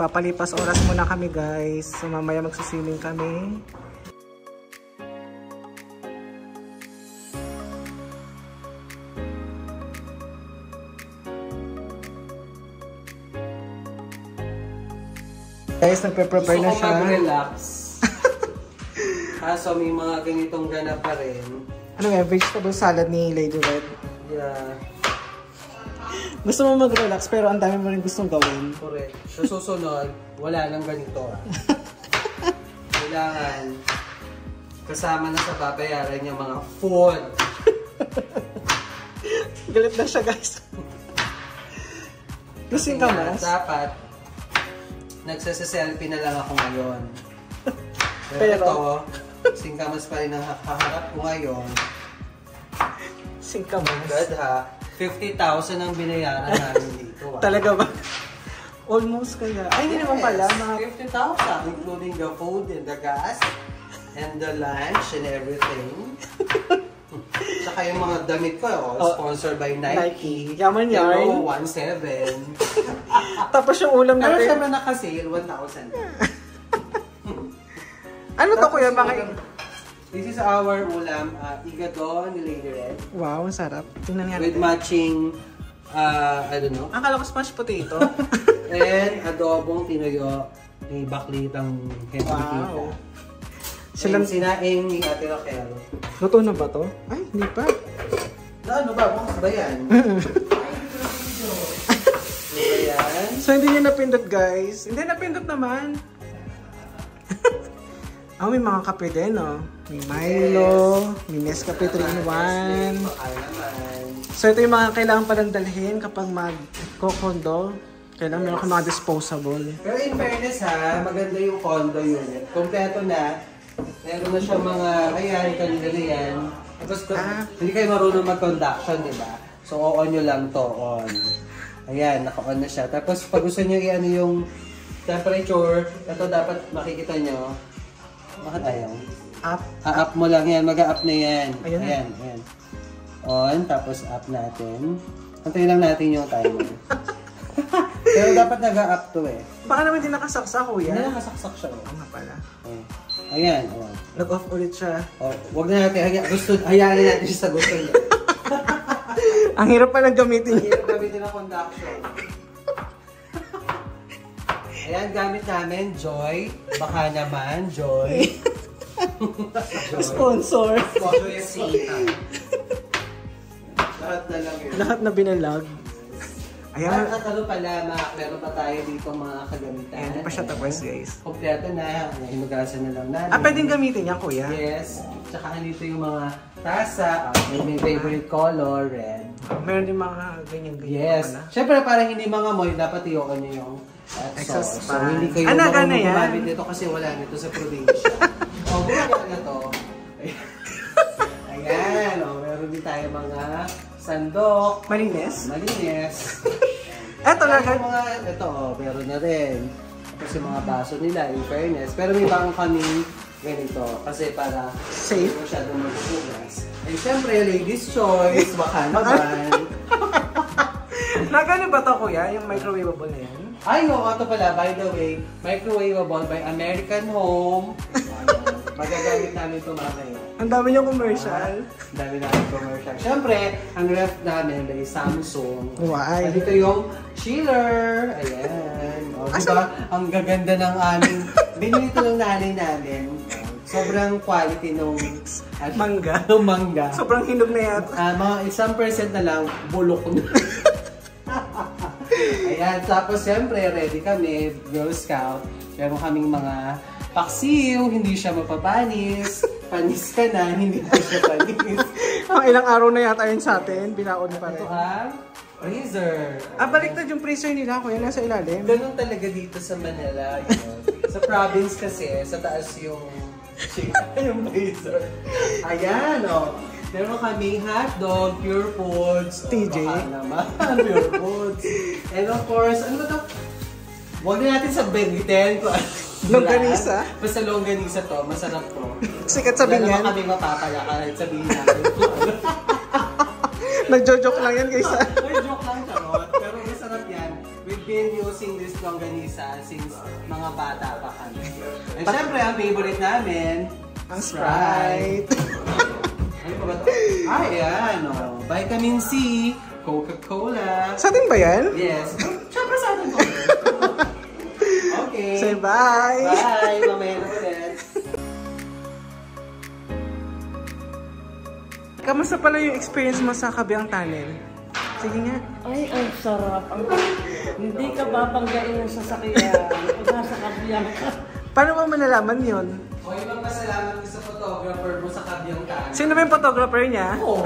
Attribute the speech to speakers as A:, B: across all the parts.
A: magpapalipas oras muna kami guys. So mamaya magsiswimming kami. Guys, nagpe-prepare na siya.
B: Gusto ko mag-relax. So may mga ganitong ganap pa rin.
A: Ano nga, vegetable salad ni Lady Red.
B: Yeah.
A: Gusto mo mag-relax pero ang dami mo rin gustong gawin.
B: Correct. So susunod, wala nang ganito. Kailangan kasama na sa babayaran yung mga food.
A: Galit na siya guys. Gising ka mas?
B: Dapat nagsaselfie na lang ako ngayon. Pero ito, singkamas pa rin ang haharap ko ngayon.
A: Singkamas?
B: God ha, 50,000 ang binayaran namin dito.
A: Talaga ba? Almost kaya. Ay, hindi naman pala.
B: 50,000 including the food and the gas and the lunch and everything. Saka yung mga damit ko, sponsored by Nike.
A: Yaman yan.
B: Hello, 1.7.
A: Tapos yung ulam
B: Pero
A: natin.
B: syempre naka-sale, 1,000.
A: Ano to kuya?
B: This is our ulam, igado ni Lady Red.
A: Wow, ang sarap. Tingnan nga
B: With
A: natin.
B: matching, I don't know.
A: Akala ko smashed potato.
B: And adobong tinuyo ni Baklitang Henry Tita.
A: Wow.
B: Silang sinaing ni Ate Raquel.
A: Luto na ba to? Ay, hindi pa.
B: Ano ba? Bukas ba yan?
A: So, hindi niya napindot guys. Hindi, napindot naman. May mga kape din, no? May Milo, may Nescafe 3-in-1. So, ito yung mga kailangan palang dalhin kapag mag-kokondo. Kailangan meron ka mga disposable.
B: Pero in fairness ha, maganda yung condo unit. Kompleto na. Meron na siya mga, ayan, kanila na yan. Tapos, hindi kayo marunong mag-conduction, di ba? So, on nyo lang to, on. Ayan, naka-on na siya. Tapos, pag gusto nyo i-ano yung temperature, ito dapat makikita nyo. Bakit ayaw?
A: Up.
B: Up mo lang yan, mag-up na yan.
A: Ayan.
B: Ayan, ayan. On, tapos up natin. Antayin lang natin yung timer. Pero dapat nag-up to eh.
A: Baka naman din nakasaksak, kuya.
B: Hindi nakasaksak siya.
A: Oo nga pala.
B: Ayan, oh.
A: Nag-off ulit siya.
B: Oh, wag na natin, hayaan na natin siya sa gusto niya.
A: Ang hirap palang gamitin niya.
B: Hirap gamitin ang conduction. Ayan, gamit namin, Joy. Baka naman, Joy.
A: Sponsor.
B: Joy Sita. Lahat na lang yun.
A: Lahat na binalag. Ayan.
B: At ano pala, meron pa tayo dito mga kagamitan.
A: Ayan, hindi pa siya tapos guys.
B: Kompleto na, hinugasan na lang natin.
A: Pwedeng gamitin yan, kuya?
B: Yes. Tsaka dito yung mga tasa. May favorite color, red.
A: Meron din mga ganyan-ganyan.
B: Yes. Siyempre, para hindi mga moy, dapat iyokan nyo yung
A: exhaust
B: So, hindi kayo
A: gana yan?
B: gumamit nito kasi wala nito sa probinsya. Gumagana na to. Ayan. Meron din tayo mga sandok.
A: Malinis?
B: Malinis.
A: Eto na guys.
B: Ito, meron na rin. Tapos yung mga baso nila, in fairness. Pero may bang kami ganito. Kasi para
A: safe.
B: Hindi masyadong magpupugas. And syempre, ladies' choice. Baka naman.
A: Nagano ba to kuya? Yung microwavable na yan?
B: Ay, oo. Ito pala, by the way, microwavable by American Home. Magagamit namin ito mamaya.
A: Ang dami niyong commercial.
B: Ang dami namin commercial. Siyempre, ang ref namin ay Samsung.
A: Why?
B: At ito yung chiller. Ayan. O, diba? Ang gaganda ng aming, binili ito ng nanay namin. Sobrang quality nung
A: mangga.
B: Nung mangga.
A: Sobrang hinog na yata.
B: Mga isang percent na lang, bulok na. Ayan, tapos siyempre, ready kami, Girl Scout. Meron kaming mga paksiw, hindi siya mapapanis. Panis ka na, hindi pa siya panis.
A: Ilang araw na yata yun sa atin, binaon pa rin.
B: Ito ang freezer.
A: Baliktad yung freezer nila, kuya, nasa ilalim.
B: Ganun talaga dito sa Manila. Sa province kasi, sa taas yung freezer. Ayan, o. Meron kaming hotdog, Pure Foods.
A: TJ.
B: Baka naman, Pure Foods. And of course, ano ba ito? Huwag na natin sabihin.
A: Longganisa?
B: Basta longganisa to, masarap to.
A: Sikat sabihin yan.
B: Wala naman kami mapapala kahit sabihin natin.
A: Nagjo-joke lang yan guys.
B: May joke lang, charot. Pero masarap yan. With been using this longganisa since mga bata pa kami. And syempre, ang favorite namin,
A: ang Sprite.
B: Ano ba ito? Ayan, oh. Vitamin C, Coca-Cola.
A: Sa atin ba yan?
B: Yes. Syempre sa atin po. Okay.
A: Say bye!
B: Bye! Mamaya na ulit.
A: Kamusta pala yung experience mo sa Kabiang Tunnel? Sige nga.
C: Ay, ang sarap. Hindi ka babanggain ng sasakyan kung nasa Kabiang ka.
A: Paano mo malalaman yun?
B: O, ibang pasalamat ko sa photographer mo sa Kabiang Tunnel.
A: Sino ba yung photographer niya?
B: Oo.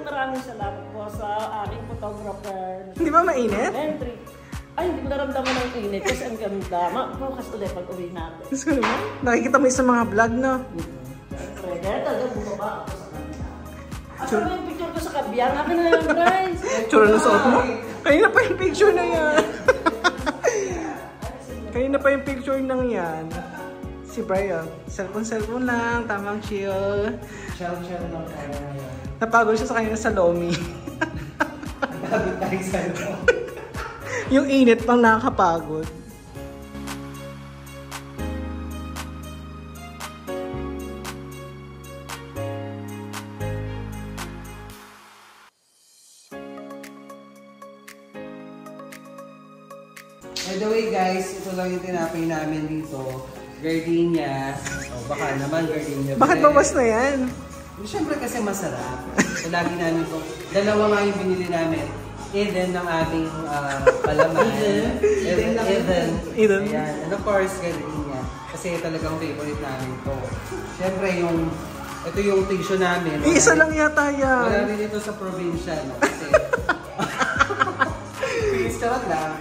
C: Maraming salamat po sa aking photographer.
A: Hindi ba mainit?
C: Entry. Ay, hindi ko naramdaman ng init kasi ang ganda. Bukas ulit pag uwi natin.
A: Diyos ko naman. Nakikita mo yung sa mga vlog, no?
C: Kaya talaga bumaba ako sa kanila. Asa mo yung picture ko sa Kabiang? Akin na yung guys.
A: Tsura na suot mo. Kanina pa yung picture na yan. Kanina pa yung picture nang yan. Si Brian. Cellphone lang. Tamang chill.
B: Chill lang tayo ngayon.
A: Napagod siya sa kanina sa Lomi.
B: Napagod tayo sa Lomi.
A: Yung init pang nakakapagod.
B: By the way guys, ito lang yung tinapay namin dito. Gardenia. O baka naman gardenia.
A: Bakit bawas na yan?
B: Siyempre kasi masarap. So lagi namin ito. Dalawa nga yung binili namin. Eden ng aming palaman. Eden. Ayan. And of course, gardenia. Kasi talagang favorite namin ito. Siyempre ito yung tissue namin.
A: Isa lang yata yan.
B: Wala rin ito sa probinsya. No? Kasi, please, charot lang.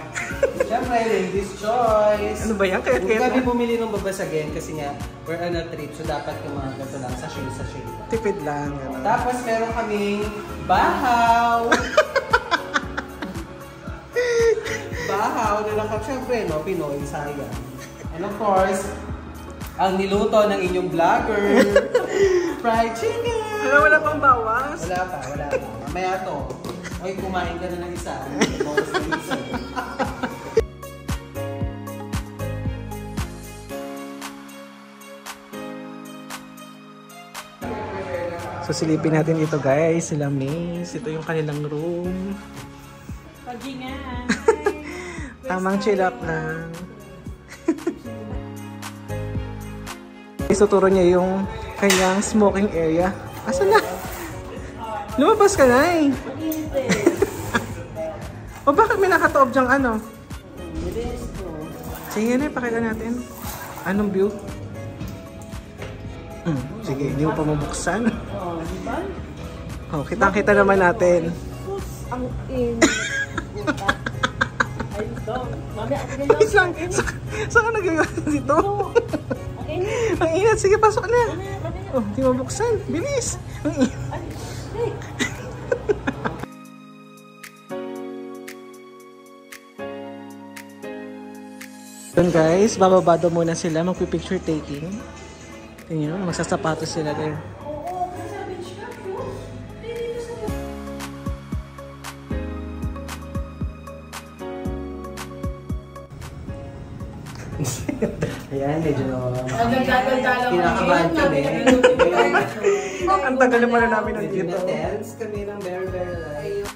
B: Siyempre, ladies' choice.
A: Ano ba yan? Kaya
B: kami bumili ng babasagin kasi nga, we're on a trip. So, dapat yung mga ganito lang, sachet.
A: Tipid lang. Ano.
B: Tapos, meron kaming bahaw. Bahaw na lang. Siyempre, no, Pinoy, sayang. And of course, ang niluto ng inyong vlogger, fried chicken.
A: Wala pang bawas?
B: Wala pa. Mamaya to. Oy, kumain ka na ng isa. Bawas na isa.
A: So silipin natin dito guys, sila Mace. Ito yung kanilang room.
C: Paghingan.
A: Tamang chill up lang. Isuturo niya yung kanyang smoking area. Asan na? Lumabas ka na eh.
C: Mainit eh.
A: O bakit may nakatoob dyang ano?
C: Bilis ko.
A: Sige na, pakita natin. Anong view? Sige, hindi mo pa mabuksan.
C: Oh, di ba?
A: Oh, kitang-kita naman natin.
C: Sus, ang init. Ay, don't. Mami, ang init.
A: Isang, saan ka nagagawa dito?
C: Ang init.
A: Ang init, sige, pasok na.
C: Mami,
A: Oh, hindi mabuksan. Bilis. Ang init.
C: ay, hey.
A: Yun guys, bababa daw muna sila, magpipicture taking. Tingnan mo, magsasapatos sila there.
B: Ayan, medyo kinakabahan kami.
A: Ang tagal naman na namin
B: Medyo
A: nandito.
B: na-tense kami ng very light.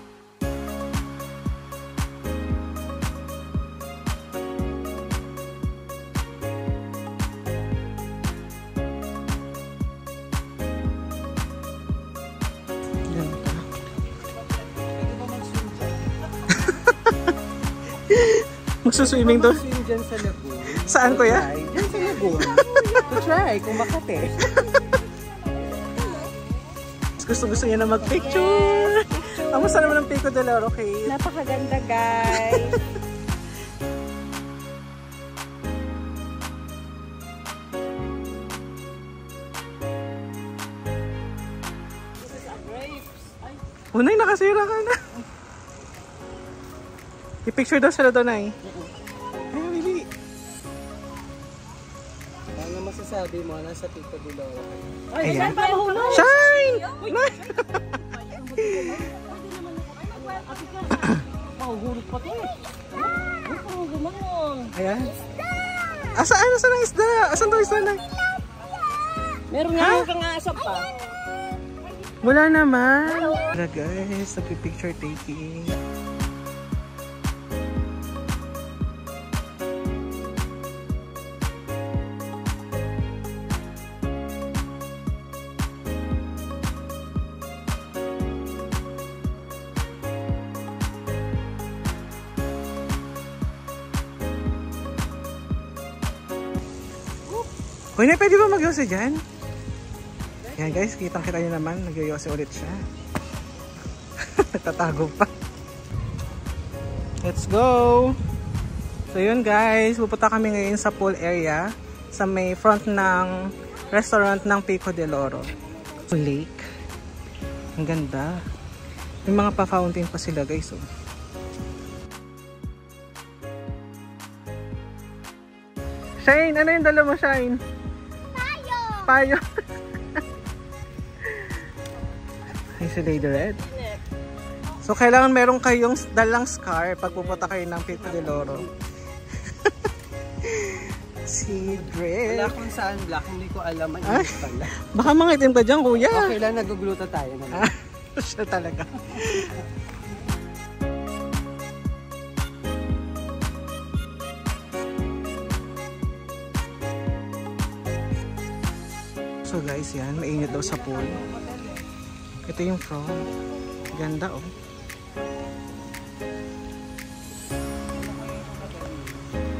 A: Magsuswimming doon?
B: Swim dyan sa lagoon.
A: Saan kuya?
B: Dyan sa lagoon. To try, kung makate.
A: Gusto niya na mag-picture. Kamusta naman ang Pico de Oro, Kate?
D: Napakaganda, guys.
A: Unay, nakasira ka na. I-picture daw sila doon ay. Ay, Willy.
B: Ano masasabi mo? Nasa Pico de Oro.
C: Ay,
A: Ayan.
C: saan pa mahulog?
A: Shine!
C: Mahuhulog pa to. Ay, parang gumanon.
A: Ayan. Asaan ang isda? Asan daw isda na?
C: Meron nga kang asap pa.
A: Wala naman. Tara guys, nagpi-picture taking. Uy, na pwede ba mag-yose dyan? Yan guys, kitang-kita nyo naman, nag-yose ulit siya. Nagtatago pa. Let's go! So yun guys, pupunta kami ngayon sa pool area sa may front ng restaurant ng Pico del Oro. Lake. Ang ganda. May mga pa-fountain pa sila guys. Oh. Shane, ano yung dala mo, Shane? Payo! Payo! Ay, si Lady Red. So, kailangan meron kayong dalang scar pag pupunta kayo ng Pico del Oro. Si Red.
B: Wala akong sunblock, hindi ko alam ang inis pala.
A: Baka mangitim ka dyan, kuya.
B: Okay lang, nagugluta tayo naman.
A: Siya talaga. So guys, yan, mainit daw sa pool. Ito yung front. Ganda oh.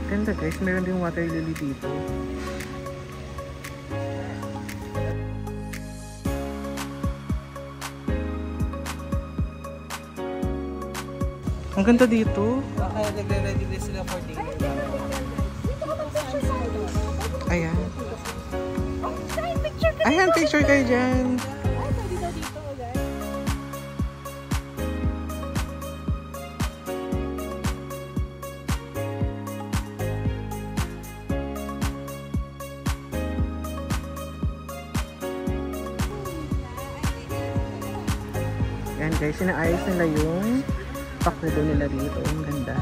A: Ganda guys, meron din water lily dito. Ang ganda dito.
B: Baka nagre-ready din sila for dinner.
A: Ayan. Ayan, picture kayo dyan. Ayan guys, sinaayos nila yung pakulo nila dito. Ang ganda.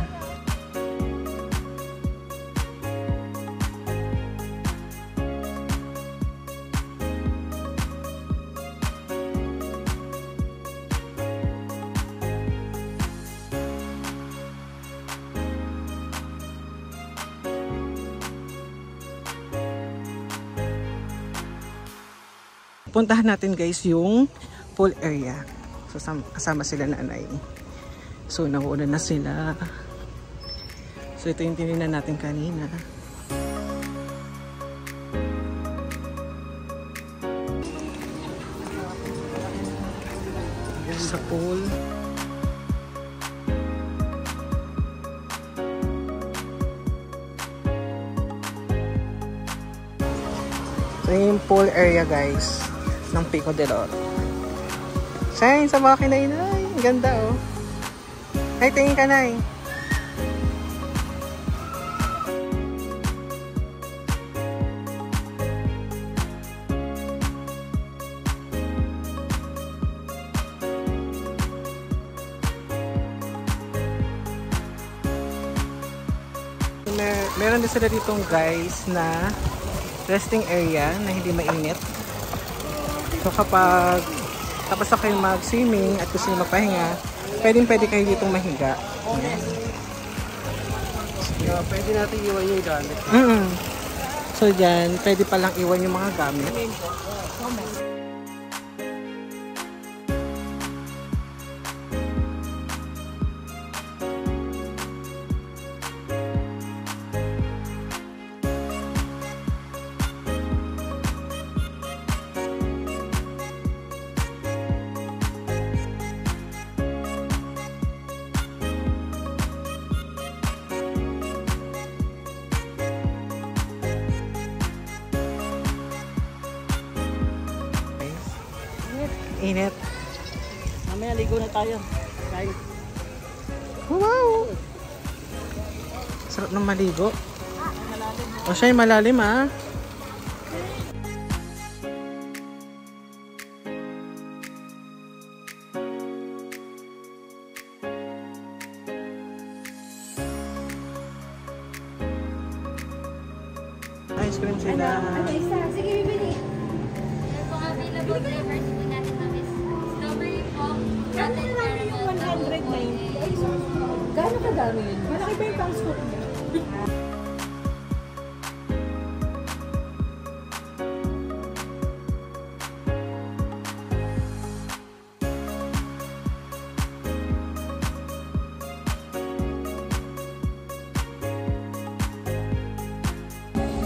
A: Puntahan natin guys yung pool area. So kasama sila nanay. So nauna na sila. So ito yung tinignan natin kanina. Sa pool. So yung pool area guys ng Pico del Oro. Shine sa mga kinay, Nay. Ang ganda oh. Ay, tingin ka, Nay. Meron din sila ditong guys na resting area na hindi mainit. So kapag tapos na kayo mag-swimming at gusto nyo magpahinga, pwede kayo ditong mahiga.
B: Pwede natin iwan yung gamit.
A: So dyan, pwede palang iwan yung mga gamit. Init.
C: Mamaya ligo na tayo. Guys.
A: Wow! Sarap ng maligo. O siya yung malalim ah. ice cream sila.
E: Sige, bibili. Meron pong available flavors po natin na is strawberry pop, chocolate caramel,
C: 190. Gano'ng kadami yun? Malaki ba yung pang scoop niya?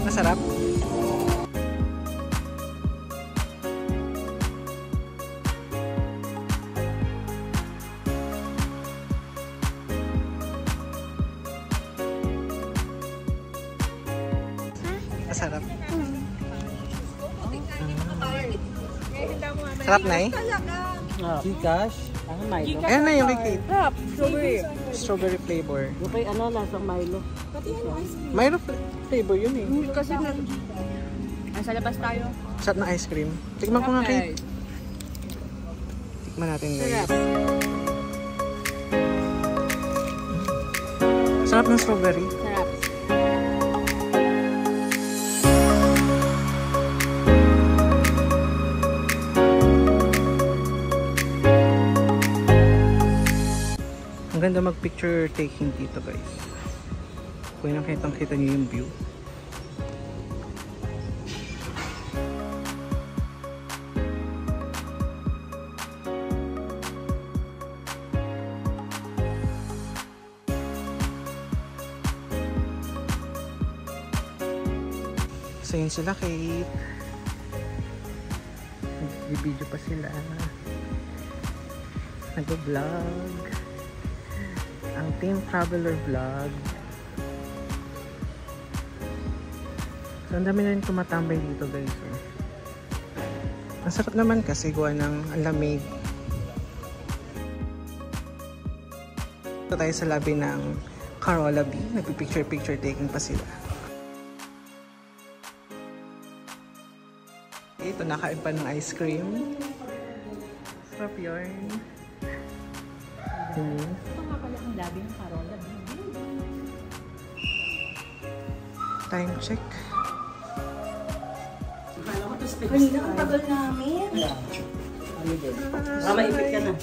A: Masarap. Masarap. Sarap na eh.
B: Gcash?
C: Ano, Milo?
A: Ayan na yung kay Kate.
C: Sarap. Strawberry.
A: Strawberry flavor.
C: Yung kay ano, lasang Milo.
A: Mayroon flavor yun eh.
C: Kasi nasa labas tayo.
A: Sarap na ice cream. Tikman ko nga Kate. Tikman natin guys. Sarap ng strawberry.
C: Sarap.
A: Ang ganda mag-picture taking dito guys. Kung nakitang-kita niyo yung view. So yun sila Kate. Nag-video pa sila. Nag-vlog. Ang Team Traveler Vlog. So ang dami na rin tumatambay dito guys. Oh. Ang sarap naman kasi gawa ng ang lamig. Ito tayo sa lobby ng Carola B. Nagpipicture-picture taking pa sila. Ito, nakain pa ng ice cream. Sarap yun.
C: Ito nga pala ang labi ng Carola.
A: Time check.
C: Kanina ang tagal namin. Maipit ka na.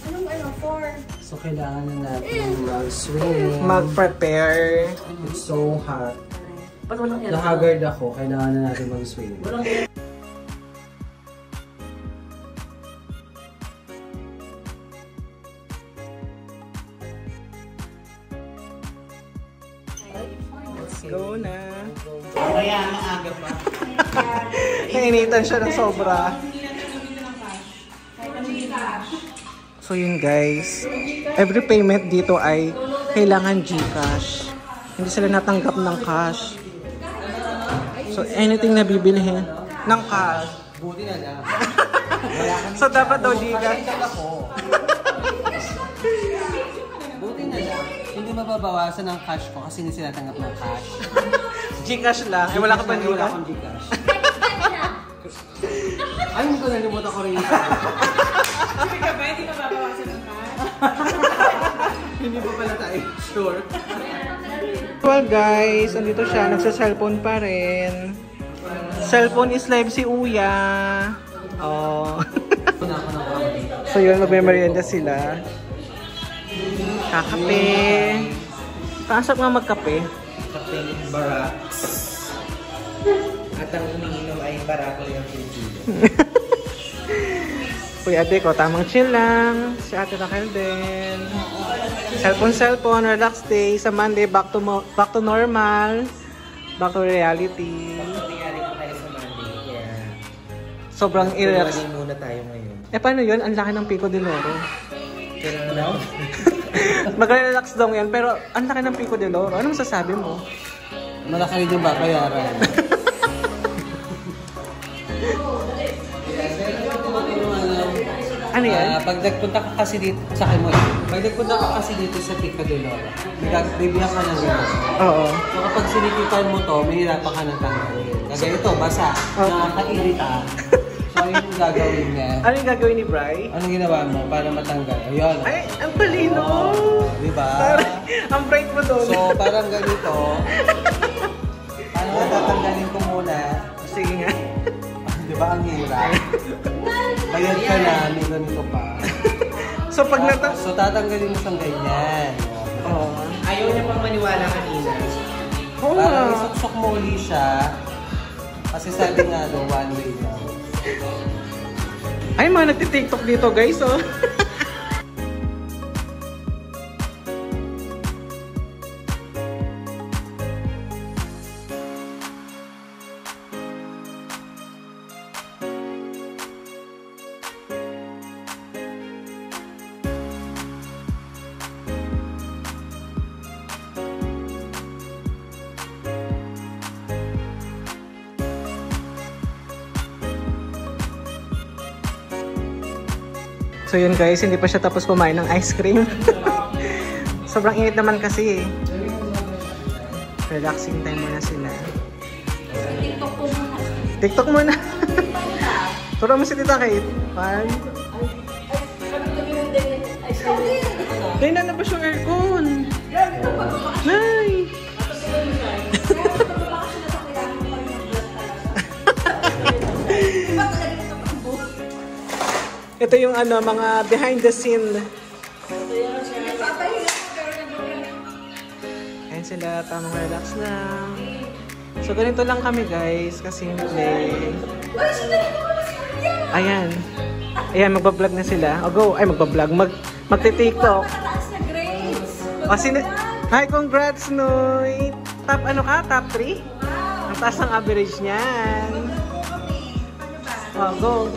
E: Anong 4?
B: So, kailangan na natin mag-swim.
A: Mag-prepare.
B: It's so hot.
C: Ba't walang aircon?
B: Nahagard ako, kailangan na natin mag-swim.
C: Walang aircon.
A: Let's go na. Kaya maaga pa. Nainitan siya ng sobra. So yun guys, every payment dito ay kailangan GCash. Hindi sila natanggap ng cash. So anything na bibilihin ng cash.
B: Buti na lang.
A: So dapat daw GCash.
B: Buti na lang. Hindi mababawasan ang cash ko kasi hindi sila tanggap ng cash.
A: GCash lang. Ay wala ka ba
B: Wala
A: GCash?
B: akong Gcash. Ay, hindi ko nalimutan ko rin.
C: Hindi ka ba? Hindi mababawasan ng cash?
B: Hindi pa pala tayo sure.
A: Well guys, andito siya. Nagsa-cellphone pa rin. Cellphone is live si Uya. Oh. So yun, magme-merienda sila. Kakape. Paasap nga magkape.
B: Kape Barracks. At ang umiinom ay Barako yung Filipino.
A: Kuya ate ko, tamang chill lang. Si ate Raquel din. Cellphone, relax day. Sa Monday, back to normal. Back to reality.
B: Nangyari ko tayo sa Monday. Yeah.
A: Sobrang i-relax.
B: Kailangan muna tayo ngayon.
A: Eh paano yun? Ang laki ng Pico de Loro.
B: Kailangan daw?
A: Mag-relax daw yan, pero ang laki ng Pico de Loro. Ano masasabi mo?
B: Malaki rin yung babayaran.
A: Ano yan?
B: Pag nagpunta ka kasi dito, sa akin mo pag nagpunta ka kasi dito sa Pico de Loro, bibigyan ka ng gano'n.
A: Oo.
B: So kapag sinikipan mo to, mahirapan ka ng tanggalin. Kaya ito, basa, nakakairita. So ayun yung gagawin niya.
A: Ano yung gagawin ni Bri?
B: Anong ginawa mo para matanggal? Ayun.
A: Ay, ang talino!
B: Diba?
A: Ang bright mo doon.
B: So parang ganito, parang tatanggalin ko muna.
A: Sige nga.
B: Di ba ang hirap? Bayad ka na, may ganito pa.
A: So pag
B: So tatanggalin mo siyang ganyan.
A: Oo.
F: Ayaw niya pang maniwala kanina.
A: Oo
B: Parang
A: nga.
B: isuksok mo uli siya. Kasi sabi nga daw, one way daw.
A: Ay, mga nagtitiktok dito guys, oh. So yun guys, hindi pa siya tapos kumain ng ice cream. Sobrang init naman kasi eh. Relaxing time muna sila.
C: TikTok po muna.
A: TikTok muna. Turo mo si Tita Kate. Pan. Nay, nalabas yung aircon. Nay. Ito yung ano, mga behind the scene. Ayan sila, tamang relax lang. So ganito lang kami guys, kasimple. Ayan. Ayan, magbablog na sila. O go, ay magbablog, magti-tiktok. Hi, congrats Noy! Top ano ka? Top 3? Ang taas ang average niyan. O, go.